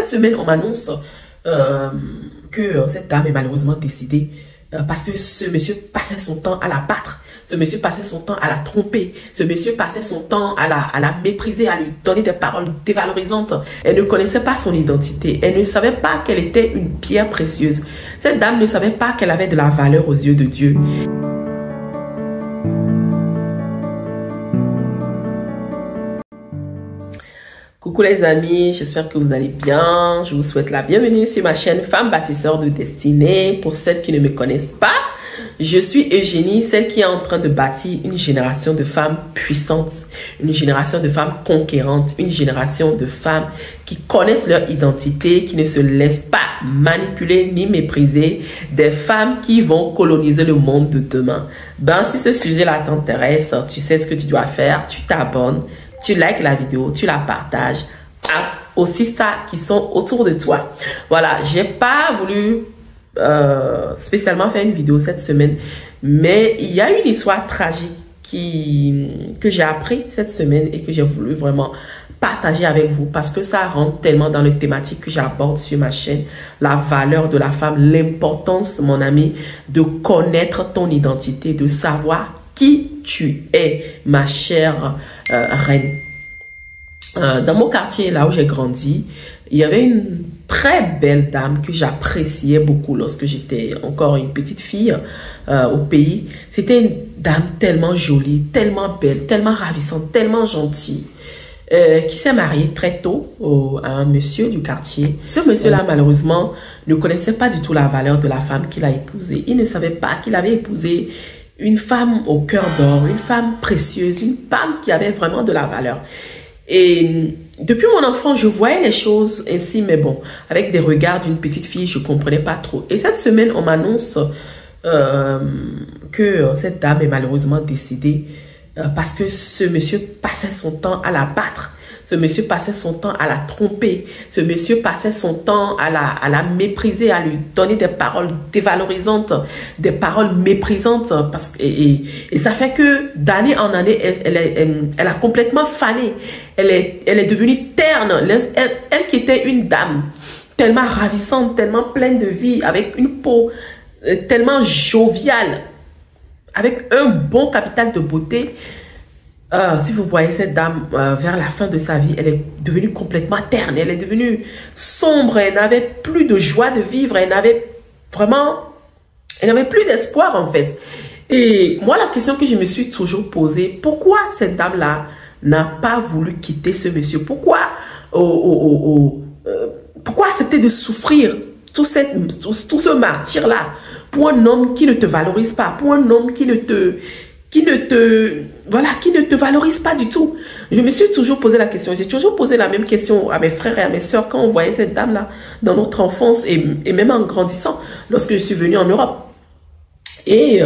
cette semaine, on m'annonce que cette dame est malheureusement décédée parce que ce monsieur passait son temps à la battre. Ce monsieur passait son temps à la tromper. Ce monsieur passait son temps à la mépriser, à lui donner des paroles dévalorisantes. Elle ne connaissait pas son identité. Elle ne savait pas qu'elle était une pierre précieuse. Cette dame ne savait pas qu'elle avait de la valeur aux yeux de Dieu. Coucou les amis, j'espère que vous allez bien. Je vous souhaite la bienvenue sur ma chaîne Femme Bâtisseur de Destinée. Pour celles qui ne me connaissent pas, je suis Eugénie, celle qui est en train de bâtir une génération de femmes puissantes, une génération de femmes conquérantes, une génération de femmes qui connaissent leur identité, qui ne se laissent pas manipuler ni mépriser, des femmes qui vont coloniser le monde de demain. Ben, si ce sujet-là t'intéresse, tu sais ce que tu dois faire, tu t'abonnes, tu likes la vidéo, tu la partages aux sisters qui sont autour de toi. Voilà, j'ai pas voulu spécialement faire une vidéo cette semaine, mais il y a une histoire tragique que j'ai appris cette semaine et que j'ai voulu vraiment partager avec vous parce que ça rentre tellement dans les thématiques que j'aborde sur ma chaîne. La valeur de la femme, l'importance, mon ami, de connaître ton identité, de savoir qui tu es, ma chère reine. Dans mon quartier, là où j'ai grandi, il y avait une très belle dame que j'appréciais beaucoup lorsque j'étais encore une petite fille au pays. C'était une dame tellement jolie, tellement belle, tellement ravissante, tellement gentille, qui s'est mariée très tôt à un monsieur du quartier. Ce monsieur-là, malheureusement, ne connaissait pas du tout la valeur de la femme qu'il a épousée. Il ne savait pas qu'il avait épousé une femme au cœur d'or, une femme précieuse, une femme qui avait vraiment de la valeur. Et depuis mon enfance, je voyais les choses ainsi, mais bon, avec des regards d'une petite fille, je ne comprenais pas trop. Et cette semaine, on m'annonce que cette dame est malheureusement décédée parce que ce monsieur passait son temps à la battre. Ce monsieur passait son temps à la tromper. Ce monsieur passait son temps à la mépriser, à lui donner des paroles dévalorisantes, des paroles méprisantes. Et ça fait que d'année en année, elle a complètement fané. Elle est devenue terne. Elle qui était une dame tellement ravissante, tellement pleine de vie, avec une peau tellement joviale, avec un bon capital de beauté. Si vous voyez cette dame vers la fin de sa vie, elle est devenue complètement terne, elle est devenue sombre, elle n'avait plus de joie de vivre, elle n'avait plus d'espoir en fait. Et moi, la question que je me suis toujours posée, pourquoi cette dame-là n'a pas voulu quitter ce monsieur? Pourquoi accepter de souffrir tout ce martyr-là pour un homme qui ne te valorise pas, pour un homme qui ne te valorise pas du tout? Je me suis toujours posé la question. J'ai toujours posé la même question à mes frères et à mes soeurs quand on voyait cette dame-là dans notre enfance et même en grandissant lorsque je suis venue en Europe. Et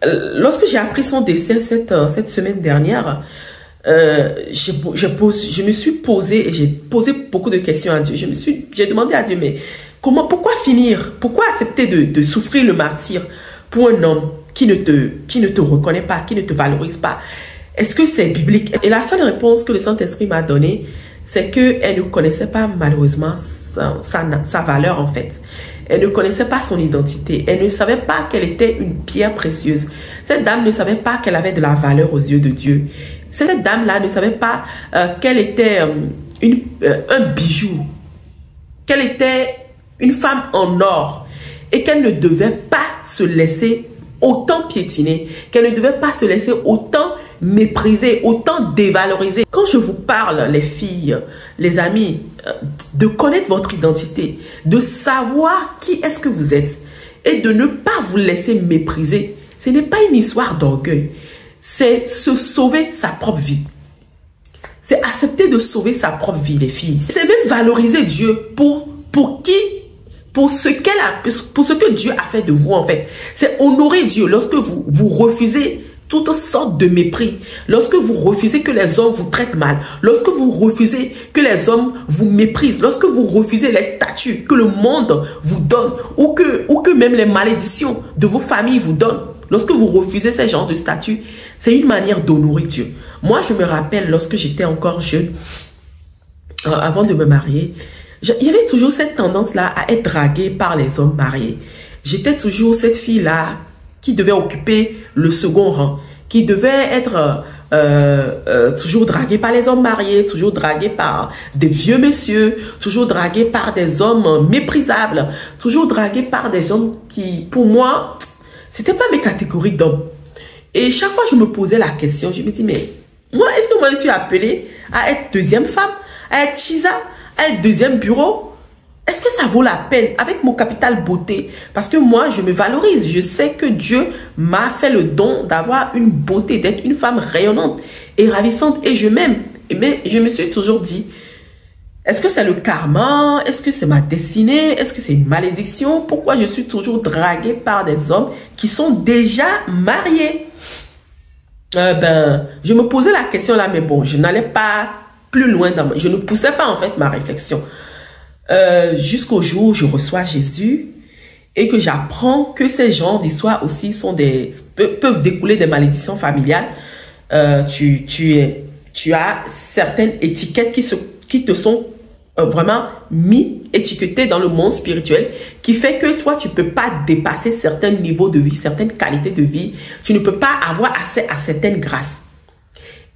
lorsque j'ai appris son décès cette semaine dernière, je me suis posé et j'ai posé beaucoup de questions à Dieu. J'ai demandé à Dieu, mais pourquoi finir? Pourquoi accepter de souffrir le martyr pour un homme qui ne te reconnaît pas, qui ne te valorise pas? Est-ce que c'est biblique? Et la seule réponse que le Saint-Esprit m'a donnée, c'est qu'elle ne connaissait pas malheureusement sa valeur en fait. Elle ne connaissait pas son identité. Elle ne savait pas qu'elle était une pierre précieuse. Cette dame ne savait pas qu'elle avait de la valeur aux yeux de Dieu. Cette dame-là ne savait pas qu'elle était un bijou, qu'elle était une femme en or et qu'elle ne devait pas se laisser autant piétiner, qu'elle ne devait pas se laisser autant mépriser, autant dévaloriser. Quand je vous parle, les filles, les amis, de connaître votre identité, de savoir qui est-ce que vous êtes et de ne pas vous laisser mépriser, ce n'est pas une histoire d'orgueil, c'est se sauver sa propre vie. C'est accepter de sauver sa propre vie, les filles. C'est même valoriser Dieu pour ce que Dieu a fait de vous en fait. C'est honorer Dieu lorsque vous refusez toutes sortes de mépris, lorsque vous refusez que les hommes vous traitent mal, lorsque vous refusez que les hommes vous méprisent, lorsque vous refusez les statuts que le monde vous donne ou que même les malédictions de vos familles vous donnent, lorsque vous refusez ces genres de statuts, c'est une manière d'honorer Dieu. Moi, je me rappelle lorsque j'étais encore jeune, avant de me marier, il y avait toujours cette tendance-là à être draguée par les hommes mariés. J'étais toujours cette fille-là qui devait occuper le second rang, qui devait être toujours draguée par les hommes mariés, toujours draguée par des vieux messieurs, toujours draguée par des hommes méprisables, toujours draguée par des hommes qui, pour moi, c'était pas mes catégories d'hommes. Et chaque fois, je me posais la question, je me dis, mais moi, est-ce que moi, je suis appelée à être deuxième femme, à être Chisa, à être deuxième bureau? Est-ce que ça vaut la peine avec mon capital beauté? Parce que moi, je me valorise. Je sais que Dieu m'a fait le don d'avoir une beauté, d'être une femme rayonnante et ravissante. Et je m'aime. Mais je me suis toujours dit, est-ce que c'est le karma? Est-ce que c'est ma destinée? Est-ce que c'est une malédiction? Pourquoi je suis toujours draguée par des hommes qui sont déjà mariés? Je me posais la question là, mais bon, je n'allais pas plus loin. Je ne poussais pas en fait ma réflexion. Jusqu'au jour où je reçois Jésus et que j'apprends que ces genres d'histoires aussi peuvent découler des malédictions familiales. Tu as certaines étiquettes qui te sont vraiment étiquetées dans le monde spirituel, qui fait que toi, tu ne peux pas dépasser certains niveaux de vie, certaines qualités de vie. Tu ne peux pas avoir accès à certaines grâces.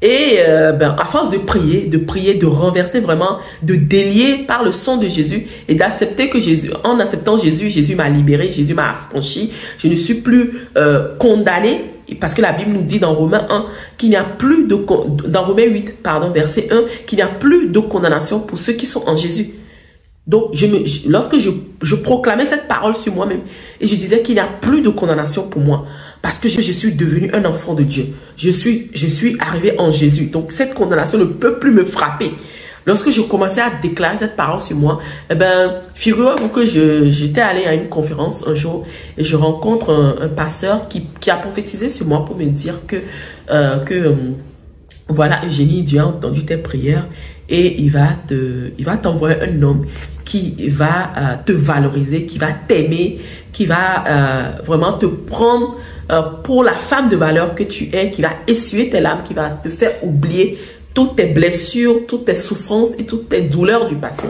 Et à force de prier, de renverser vraiment, de délier par le sang de Jésus et d'accepter que Jésus, en acceptant Jésus, Jésus m'a libéré, Jésus m'a affranchi. Je ne suis plus condamné, parce que la Bible nous dit dans Romains 1 qu'il n'y a plus de, dans Romains 8, pardon, verset 1, qu'il n'y a plus de condamnation pour ceux qui sont en Jésus. Donc, lorsque je proclamais cette parole sur moi-même et je disais qu'il n'y a plus de condamnation pour moi, parce que je suis devenu un enfant de Dieu. Je suis arrivé en Jésus. Donc, cette condamnation ne peut plus me frapper. Lorsque je commençais à déclarer cette parole sur moi, figurez-vous que j'étais allé à une conférence un jour et je rencontre un pasteur qui a prophétisé sur moi pour me dire que voilà, Eugénie, Dieu a entendu tes prières et il va t'envoyer un homme qui va te valoriser, qui va t'aimer, qui va vraiment te prendre pour la femme de valeur que tu es, qui va essuyer tes larmes, qui va te faire oublier toutes tes blessures, toutes tes souffrances et toutes tes douleurs du passé.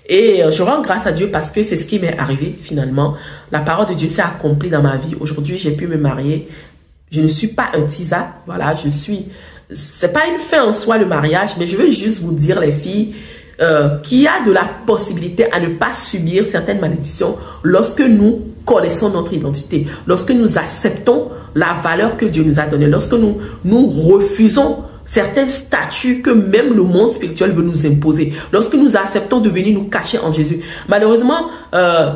Et je rends grâce à Dieu parce que c'est ce qui m'est arrivé finalement. La parole de Dieu s'est accomplie dans ma vie. Aujourd'hui, j'ai pu me marier. Je ne suis pas un tisa. Voilà, c'est pas une fin en soi le mariage, mais je veux juste vous dire les filles qu'il y a de la possibilité à ne pas subir certaines malédictions lorsque nous connaissons notre identité, lorsque nous acceptons la valeur que Dieu nous a donnée, lorsque nous refusons certains statuts que même le monde spirituel veut nous imposer, lorsque nous acceptons de venir nous cacher en Jésus. Malheureusement,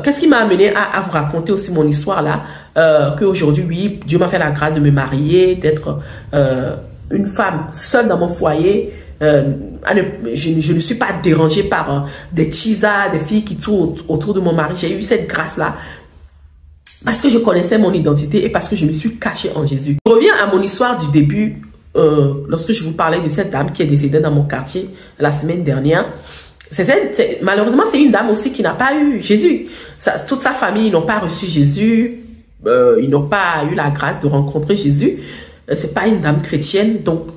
qu'est-ce qui m'a amené à vous raconter aussi mon histoire là, qu'aujourd'hui, oui, Dieu m'a fait la grâce de me marier, d'être une femme seule dans mon foyer. Je ne suis pas dérangée par des chisas, des filles qui tournent autour de mon mari. J'ai eu cette grâce-là parce que je connaissais mon identité et parce que je me suis cachée en Jésus. Je reviens à mon histoire du début, lorsque je vous parlais de cette dame qui est décédée dans mon quartier la semaine dernière. Malheureusement, c'est une dame aussi qui n'a pas eu Jésus. Toute sa famille n'ont pas reçu Jésus. Ils n'ont pas eu la grâce de rencontrer Jésus. C'est pas une dame chrétienne. Donc,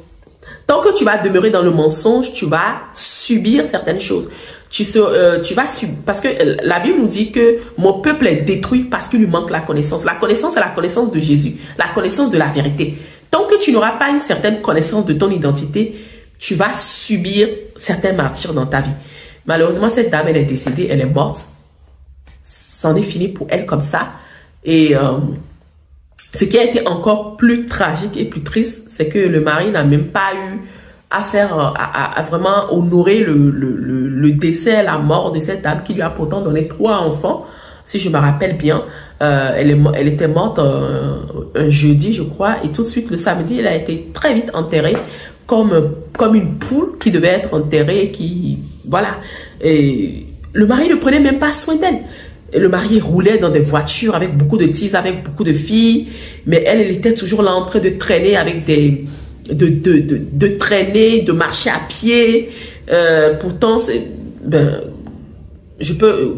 tant que tu vas demeurer dans le mensonge, tu vas subir certaines choses. Tu vas subir, parce que la Bible nous dit que mon peuple est détruit parce qu'il lui manque la connaissance. La connaissance, c'est la connaissance de Jésus, la connaissance de la vérité. Tant que tu n'auras pas une certaine connaissance de ton identité, tu vas subir certains martyrs dans ta vie. Malheureusement, cette dame, elle est décédée, elle est morte. C'en est fini pour elle comme ça. Et ce qui a été encore plus tragique et plus triste, c'est que le mari n'a même pas eu à faire, à vraiment honorer le décès, la mort de cette dame qui lui a pourtant donné 3 enfants, si je me rappelle bien. Elle était morte un jeudi, je crois, et tout de suite, le samedi, elle a été très vite enterrée comme une poule qui devait être enterrée et qui, voilà. Et le mari ne prenait même pas soin d'elle. Le mari roulait dans des voitures avec beaucoup de tises, avec beaucoup de filles, mais elle était toujours là en train de traîner avec de marcher à pied. Pourtant,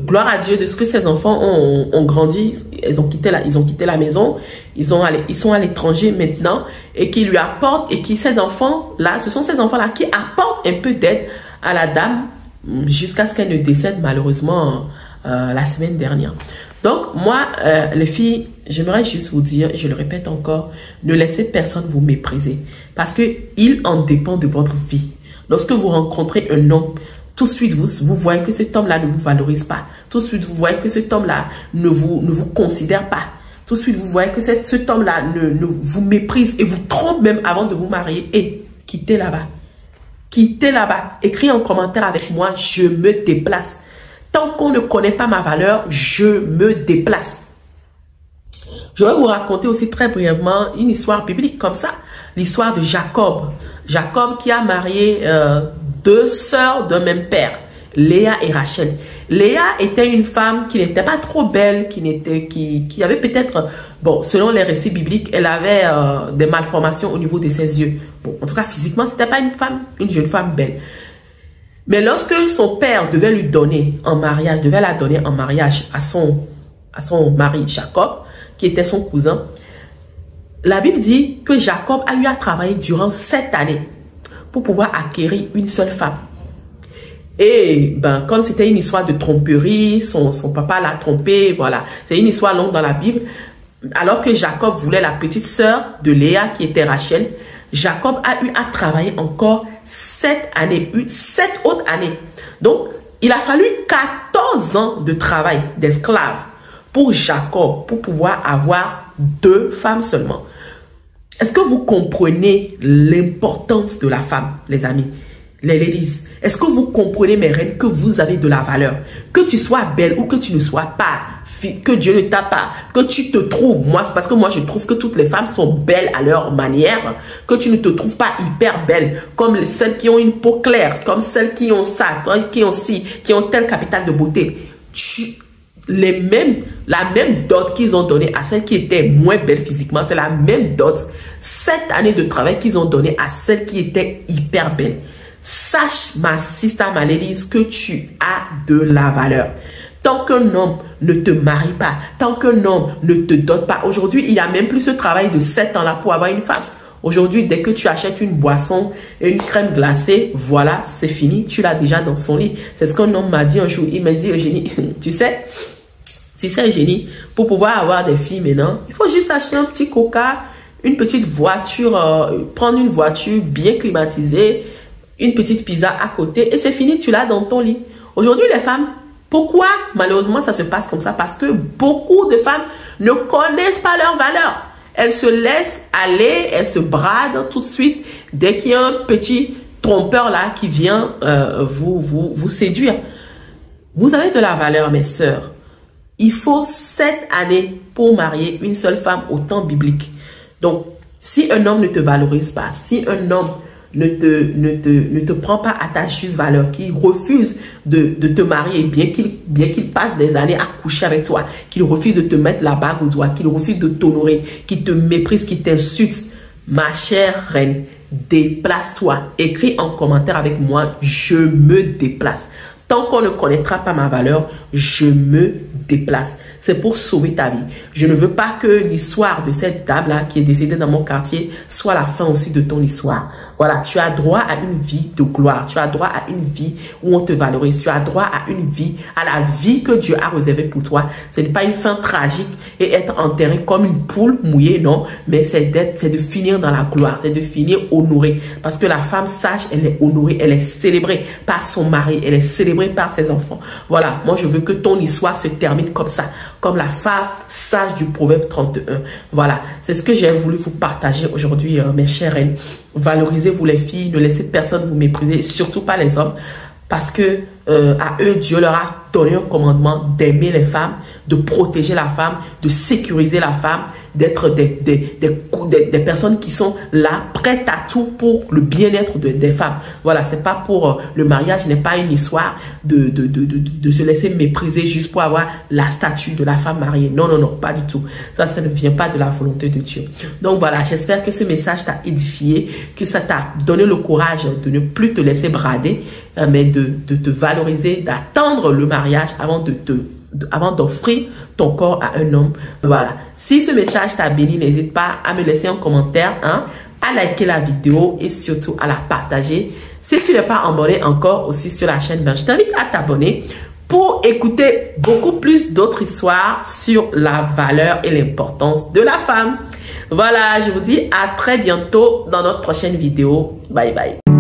gloire à Dieu de ce que ces enfants ont grandi. Ils ont quitté la maison. Ils sont à l'étranger maintenant et qui lui apportent, et qui, ces enfants-là, ce sont ces enfants-là qui apportent un peu d'aide à la dame jusqu'à ce qu'elle ne décède malheureusement la semaine dernière. Donc moi, les filles, j'aimerais juste vous dire, je le répète encore, ne laissez personne vous mépriser parce que il en dépend de votre vie. Lorsque vous rencontrez un homme, tout de suite vous voyez que cet homme-là ne vous valorise pas. Tout de suite vous voyez que cet homme-là ne vous considère pas. Tout de suite vous voyez que cet homme-là ne vous méprise et vous trompe même avant de vous marier. Et quittez là-bas. Quittez là-bas. Écris en commentaire avec moi, je me déplace. Tant qu'on ne connaît pas ma valeur, je me déplace. Je vais vous raconter aussi très brièvement une histoire biblique comme ça. L'histoire de Jacob. Jacob qui a marié deux sœurs d'un même père, Léa et Rachel. Léa était une femme qui n'était pas trop belle, qui avait peut-être, bon, selon les récits bibliques, elle avait des malformations au niveau de ses yeux. Bon, en tout cas, physiquement, c'était pas une jeune femme belle. Mais lorsque son père devait lui donner en mariage, devait la donner en mariage à son mari Jacob, qui était son cousin, la Bible dit que Jacob a eu à travailler durant 7 années pour pouvoir acquérir une seule femme. Et ben, comme c'était une histoire de tromperie, son papa l'a trompé, voilà. C'est une histoire longue dans la Bible. Alors que Jacob voulait la petite sœur de Léa qui était Rachel, Jacob a eu à travailler encore 7 années, 7 autres années. Donc, il a fallu 14 ans de travail d'esclave pour Jacob, pour pouvoir avoir 2 femmes seulement. Est-ce que vous comprenez l'importance de la femme, les amis, les ladies? Est-ce que vous comprenez, mes reines, que vous avez de la valeur? Que tu sois belle ou que tu ne sois pas, que Dieu ne t'a pas, que tu te trouves, parce que moi je trouve que toutes les femmes sont belles à leur manière, que tu ne te trouves pas hyper belle, comme celles qui ont une peau claire, comme celles qui ont ça, qui ont tel capital de beauté. La même dot qu'ils ont donnée à celles qui étaient moins belles physiquement, c'est la même dot, 7 années de travail qu'ils ont donné à celles qui étaient hyper belles. Sache, ma sister, ma lady, que tu as de la valeur. Tant qu'un homme ne te marie pas, tant qu'un homme ne te dote pas, aujourd'hui, il n'y a même plus ce travail de 7 ans là pour avoir une femme. Aujourd'hui, dès que tu achètes une boisson et une crème glacée, voilà, c'est fini, tu l'as déjà dans son lit. C'est ce qu'un homme m'a dit un jour. Il m'a dit, Eugénie, tu sais, Eugénie, pour pouvoir avoir des filles maintenant, il faut juste acheter un petit coca, une petite voiture, prendre une voiture bien climatisée, une petite pizza à côté et c'est fini, tu l'as dans ton lit. Aujourd'hui, les femmes, pourquoi malheureusement ça se passe comme ça? Parce que beaucoup de femmes ne connaissent pas leur valeur. Elles se laissent aller, elles se bradent tout de suite dès qu'il y a un petit trompeur là qui vient vous séduire. Vous avez de la valeur, mes sœurs. Il faut 7 années pour marier une seule femme au temps biblique. Donc, si un homme ne te valorise pas, si un homme ne te prend pas à ta juste valeur, qui refuse de te marier, bien qu'il passe des années à coucher avec toi, qu'il refuse de te mettre la bague au doigt, qu'il refuse de t'honorer, qu'il te méprise, qu'il t'insulte, ma chère reine, déplace-toi. Écris en commentaire avec moi, je me déplace. Tant qu'on ne connaîtra pas ma valeur, je me déplace. C'est pour sauver ta vie. Je ne veux pas que l'histoire de cette dame-là qui est décédée dans mon quartier soit la fin aussi de ton histoire. Voilà, tu as droit à une vie de gloire. Tu as droit à une vie où on te valorise. Tu as droit à une vie, à la vie que Dieu a réservée pour toi. Ce n'est pas une fin tragique et être enterré comme une poule mouillée, non. Mais c'est de finir dans la gloire, c'est de finir honorée. Parce que la femme sage, elle est honorée, elle est célébrée par son mari, elle est célébrée par ses enfants. Voilà, moi je veux que ton histoire se termine comme ça. Comme la femme sage du Proverbe 31. Voilà, c'est ce que j'ai voulu vous partager aujourd'hui, mes chères reines. Valorisez-vous les filles, ne laissez personne vous mépriser, surtout pas les hommes. Parce que à eux, Dieu leur a donné un commandement d'aimer les femmes, de protéger la femme, de sécuriser la femme, d'être des personnes qui sont là, prêtes à tout pour le bien-être des femmes. Voilà, c'est pas pour le mariage, n'est pas une histoire de se laisser mépriser juste pour avoir la statue de la femme mariée. Non, non, non, pas du tout. Ça ne vient pas de la volonté de Dieu. Donc voilà, j'espère que ce message t'a édifié, que ça t'a donné le courage de ne plus te laisser brader, mais de te valoriser, d'attendre le mariage avant d'offrir ton corps à un homme. Voilà. Si ce message t'a béni, n'hésite pas à me laisser un commentaire, hein, à liker la vidéo et surtout à la partager. Si tu n'es pas abonné encore aussi sur la chaîne, ben, je t'invite à t'abonner pour écouter beaucoup plus d'autres histoires sur la valeur et l'importance de la femme. Voilà, je vous dis à très bientôt dans notre prochaine vidéo. Bye bye.